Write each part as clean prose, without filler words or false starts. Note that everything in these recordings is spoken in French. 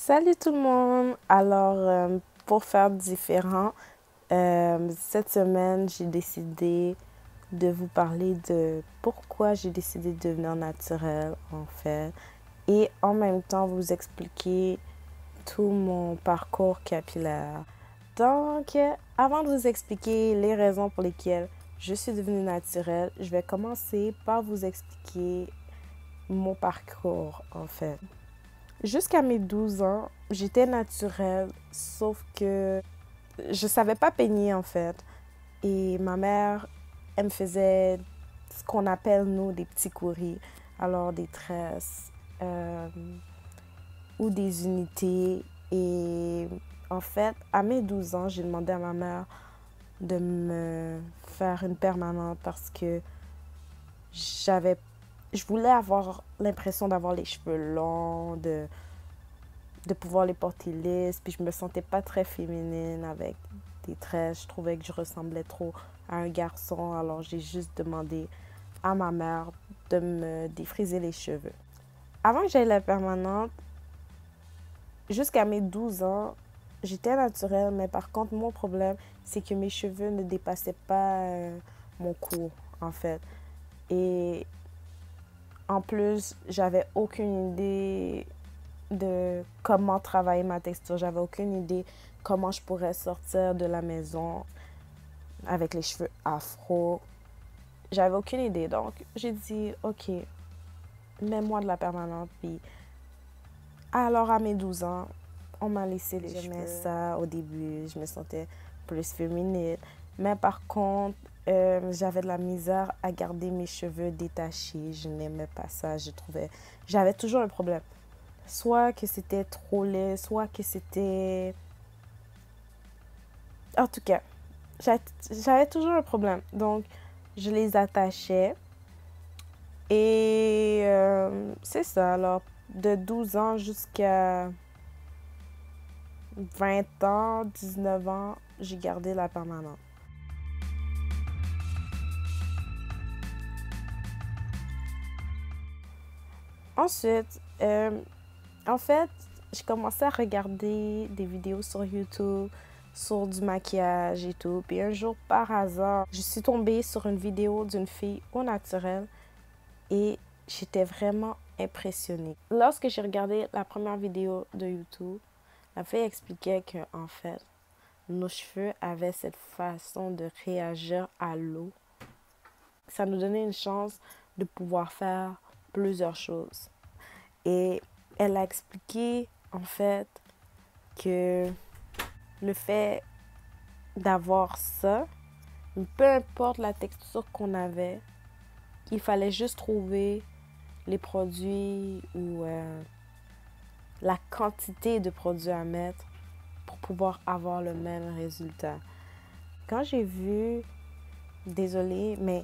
Salut tout le monde! Alors, pour faire différent, cette semaine, j'ai décidé de vous parler de pourquoi j'ai décidé de devenir naturelle, en fait, et en même temps vous expliquer tout mon parcours capillaire. Donc, avant de vous expliquer les raisons pour lesquelles je suis devenue naturelle, je vais commencer par vous expliquer mon parcours, en fait. Jusqu'à mes 12 ans, j'étais naturelle, sauf que je savais pas peigner en fait. Et ma mère, elle me faisait ce qu'on appelle, nous, des petits courris. Alors, des tresses ou des unités. Et en fait, à mes 12 ans, j'ai demandé à ma mère de me faire une permanente parce que j'avais, je voulais avoir l'impression d'avoir les cheveux longs, de pouvoir les porter lisses. Puis je me sentais pas très féminine avec des tresses. Je trouvais que je ressemblais trop à un garçon. Alors j'ai juste demandé à ma mère de me défriser les cheveux. Avant que j'aille la permanente, jusqu'à mes 12 ans, j'étais naturelle. Mais par contre, mon problème, c'est que mes cheveux ne dépassaient pas mon cou, en fait. Et en plus, j'avais aucune idée de comment travailler ma texture. J'avais aucune idée comment je pourrais sortir de la maison avec les cheveux afro. J'avais aucune idée. Donc, j'ai dit, OK, mets-moi de la permanente. Puis, alors, à mes 12 ans, on m'a laissé les cheveux. J'aimais ça au début. Je me sentais plus féminine. Mais par contre, j'avais de la misère à garder mes cheveux détachés. Je n'aimais pas ça. J'avais toujours un problème. Soit que c'était trop laid, soit que c'était... En tout cas, j'avais toujours un problème. Donc, je les attachais. Et c'est ça. Alors, de 12 ans jusqu'à 20 ans, 19 ans, j'ai gardé la permanente. Ensuite, en fait, j'ai commencé à regarder des vidéos sur YouTube, sur du maquillage et tout. Puis un jour, par hasard, je suis tombée sur une vidéo d'une fille au naturel et j'étais vraiment impressionnée. Lorsque j'ai regardé la première vidéo de YouTube, la fille expliquait qu'en fait, nos cheveux avaient cette façon de réagir à l'eau. Ça nous donnait une chance de pouvoir faire plusieurs choses. Et elle a expliqué, en fait, que le fait d'avoir ça, peu importe la texture qu'on avait, il fallait juste trouver les produits ou la quantité de produits à mettre pour pouvoir avoir le même résultat. Quand j'ai vu, désolée, mais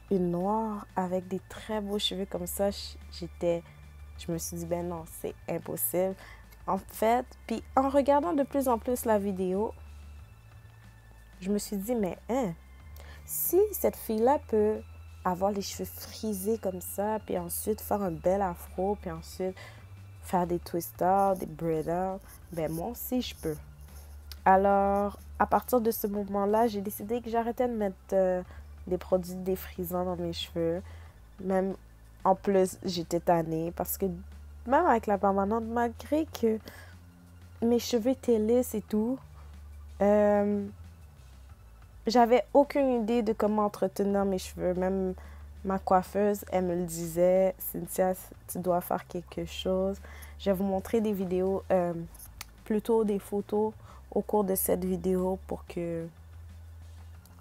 une noire avec des très beaux cheveux comme ça, je me suis dit, ben non, c'est impossible. En fait, puis en regardant de plus en plus la vidéo, je me suis dit, mais si cette fille-là peut avoir les cheveux frisés comme ça, puis ensuite faire un bel afro, puis ensuite faire des twisters, des braiders, ben moi aussi je peux. Alors, à partir de ce moment-là, j'ai décidé que j'arrêtais de mettre des produits défrisants dans mes cheveux. Même en plus, j'étais tannée parce que même avec la permanente, malgré que mes cheveux étaient lisses et tout, j'avais aucune idée de comment entretenir mes cheveux. Même ma coiffeuse, elle me le disait, Cynthia, tu dois faire quelque chose. Je vais vous montrer des vidéos, plutôt des photos au cours de cette vidéo pour que,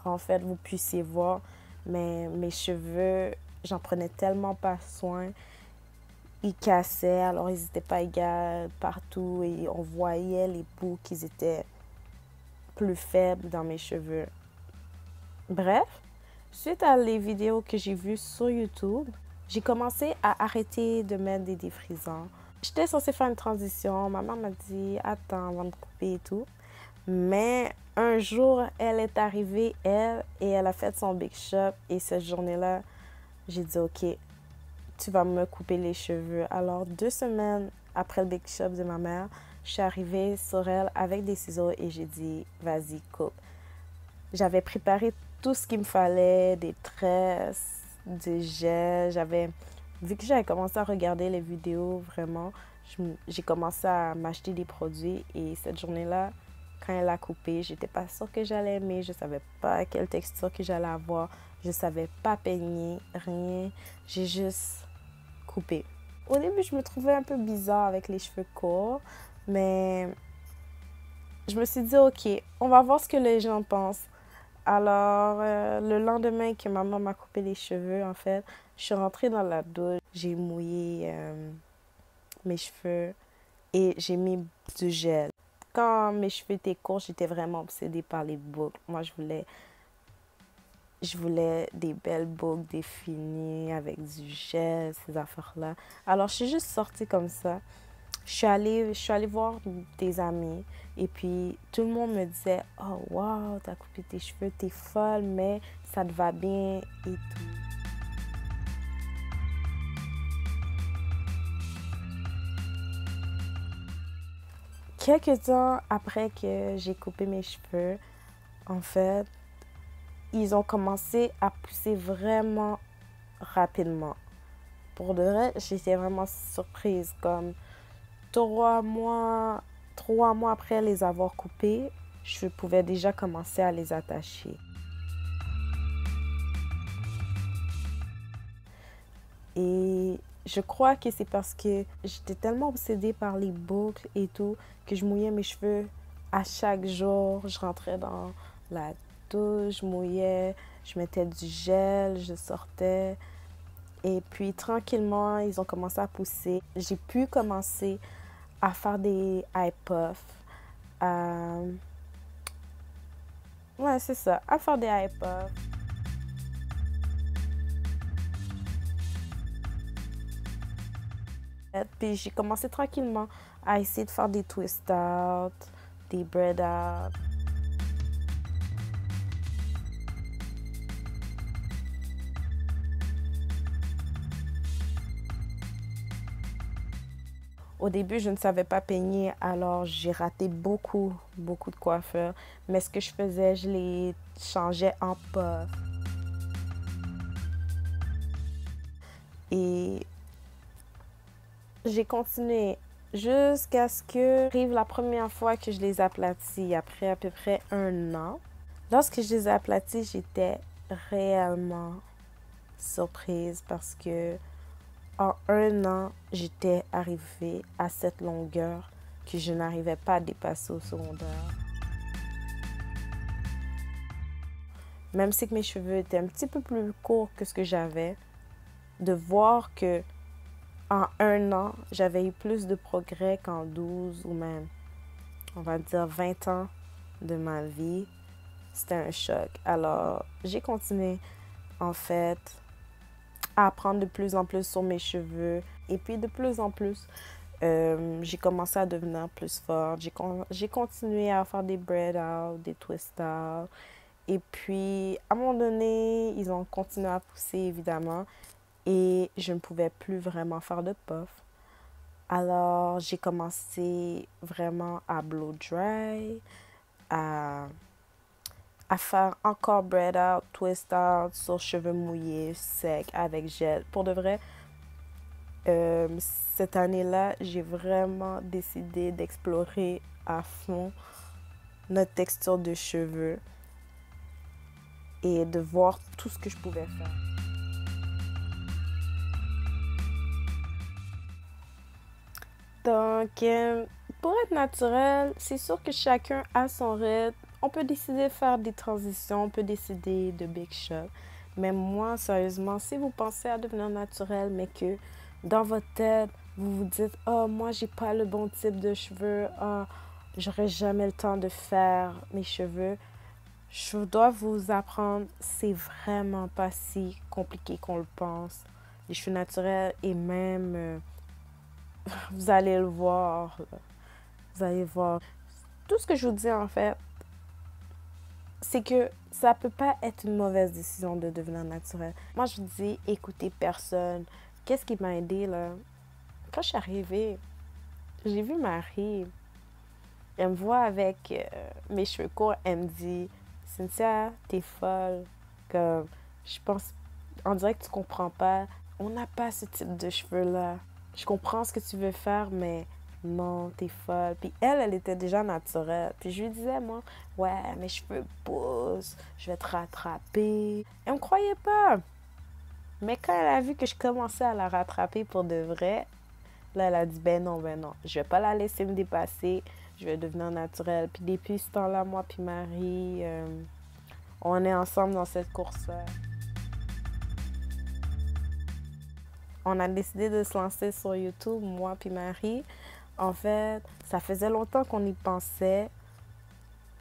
en fait, vous puissiez voir. Mais mes cheveux, j'en prenais tellement pas soin. Ils cassaient, alors ils n'étaient pas égaux partout et on voyait les bouts qu'ils étaient plus faibles dans mes cheveux. Bref, suite à les vidéos que j'ai vues sur YouTube, j'ai commencé à arrêter de mettre des défrisants. J'étais censée faire une transition. Ma mère m'a dit, attends avant de couper et tout. Mais un jour, elle est arrivée, et elle a fait son big shop. Et cette journée-là, j'ai dit, OK, tu vas me couper les cheveux. Alors, 2 semaines après le bake shop de ma mère, je suis arrivée sur elle avec des ciseaux et j'ai dit, vas-y, coupe. J'avais préparé tout ce qu'il me fallait, des tresses, du gel. Vu que j'avais commencé à regarder les vidéos, vraiment, j'ai commencé à m'acheter des produits. Et cette journée-là, quand elle a coupé, j'étais pas sûre que j'allais aimer. Je savais pas quelle texture que j'allais avoir. Je savais pas peigner, rien. J'ai juste coupé. Au début, je me trouvais un peu bizarre avec les cheveux courts, mais je me suis dit, OK, on va voir ce que les gens pensent. Alors, le lendemain que maman m'a coupé les cheveux, en fait, je suis rentrée dans la douche, j'ai mouillé mes cheveux et j'ai mis du gel. Quand mes cheveux étaient courts, j'étais vraiment obsédée par les boucles. Moi, je voulais des belles boucles définies avec du gel, ces affaires-là. Alors, je suis juste sortie comme ça. Je suis allée voir des amis et puis tout le monde me disait « Oh, wow, t'as coupé tes cheveux, t'es folle, mais ça te va bien et tout. » Quelques temps après que j'ai coupé mes cheveux, en fait, ils ont commencé à pousser vraiment rapidement. Pour de vrai, j'étais vraiment surprise. Comme 3 mois, 3 mois après les avoir coupés, je pouvais déjà commencer à les attacher. Et je crois que c'est parce que j'étais tellement obsédée par les boucles et tout que je mouillais mes cheveux à chaque jour. Je rentrais dans la douche, je mouillais, je mettais du gel, je sortais. Et puis tranquillement, ils ont commencé à pousser. J'ai pu commencer à faire des eye puffs. Ouais, c'est ça, à faire des eye puffs. Puis j'ai commencé tranquillement à essayer de faire des twist out, des braid out. Au début, je ne savais pas peigner, alors j'ai raté beaucoup de coiffeurs. Mais ce que je faisais, je les changeais en puff. Et j'ai continué jusqu'à ce que arrive la première fois que je les aplatis, après à peu près 1 an. Lorsque je les ai aplatis, j'étais réellement surprise parce que en 1 an, j'étais arrivée à cette longueur que je n'arrivais pas à dépasser au secondaire. Même si mes cheveux étaient un petit peu plus courts que ce que j'avais, de voir que en 1 an, j'avais eu plus de progrès qu'en 12 ou même, on va dire, 20 ans de ma vie, c'était un choc. Alors, j'ai continué, en fait, à apprendre de plus en plus sur mes cheveux. Et puis, de plus en plus, j'ai commencé à devenir plus forte. J'ai continué à faire des braid out, des twist out. Et puis, à un moment donné, ils ont continué à pousser, évidemment. Et je ne pouvais plus vraiment faire de puff. Alors, j'ai commencé vraiment à blow dry, à, à faire encore braid out, twist out sur cheveux mouillés, secs, avec gel. Pour de vrai, cette année-là, j'ai vraiment décidé d'explorer à fond notre texture de cheveux et de voir tout ce que je pouvais faire. Donc, pour être naturel, c'est sûr que chacun a son rythme. On peut décider de faire des transitions, on peut décider de big shot. Mais moi, sérieusement, si vous pensez à devenir naturel, mais que dans votre tête, vous vous dites, oh, moi, j'ai pas le bon type de cheveux, oh, j'aurai jamais le temps de faire mes cheveux, je dois vous apprendre, c'est vraiment pas si compliqué qu'on le pense. Les cheveux naturels et même, vous allez le voir, vous allez voir. Tout ce que je vous dis, en fait, c'est que ça peut pas être une mauvaise décision de devenir naturel. Moi, je vous dis, écoutez personne. Qu'est-ce qui m'a aidé, là? Quand je suis arrivée j'ai vu Marie. Elle me voit avec mes cheveux courts. Elle me dit, Cynthia, t'es folle. Comme, je pense, on dirait que tu comprends pas. On n'a pas ce type de cheveux-là. Je comprends ce que tu veux faire, mais non, t'es folle. Puis elle était déjà naturelle. Puis je lui disais, moi, ouais, mes cheveux poussent, je vais te rattraper. Elle me croyait pas. Mais quand elle a vu que je commençais à la rattraper pour de vrai, là, elle a dit, ben non, je vais pas la laisser me dépasser, je vais devenir naturelle. Puis depuis ce temps-là, moi puis Marie, on est ensemble dans cette course-là. On a décidé de se lancer sur YouTube, moi puis Marie. En fait, ça faisait longtemps qu'on y pensait,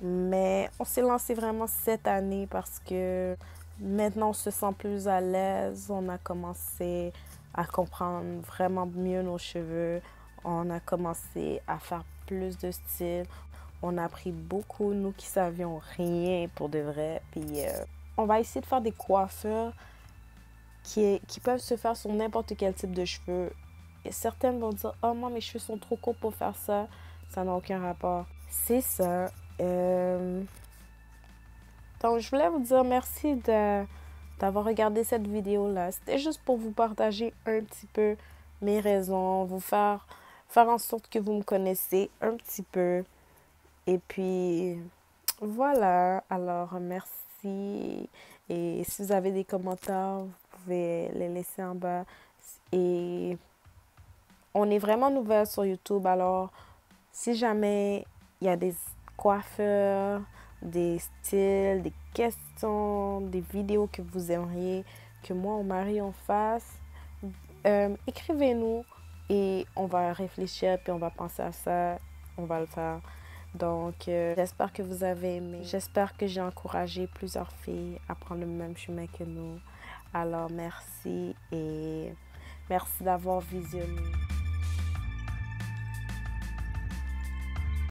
mais on s'est lancé vraiment cette année parce que maintenant on se sent plus à l'aise. On a commencé à comprendre vraiment mieux nos cheveux. On a commencé à faire plus de style. On a appris beaucoup, nous qui savions rien pour de vrai. Puis on va essayer de faire des coiffures qui peuvent se faire sur n'importe quel type de cheveux. Et certaines vont dire, oh, moi, mes cheveux sont trop courts pour faire ça. Ça n'a aucun rapport. C'est ça. Donc, je voulais vous dire merci d'avoir regardé cette vidéo-là. C'était juste pour vous partager un petit peu mes raisons, vous faire en sorte que vous me connaissez un petit peu. Et puis, voilà. Alors, merci. Et si vous avez des commentaires, vous pouvez les laisser en bas. Et on est vraiment nouvelle sur YouTube. Alors, si jamais il y a des coiffeurs, des styles, des questions, des vidéos que vous aimeriez que moi ou Marie on fasse, écrivez-nous et on va réfléchir puis on va penser à ça, on va le faire. Donc, j'espère que vous avez aimé. J'espère que j'ai encouragé plusieurs filles à prendre le même chemin que nous. Alors, merci et merci d'avoir visionné.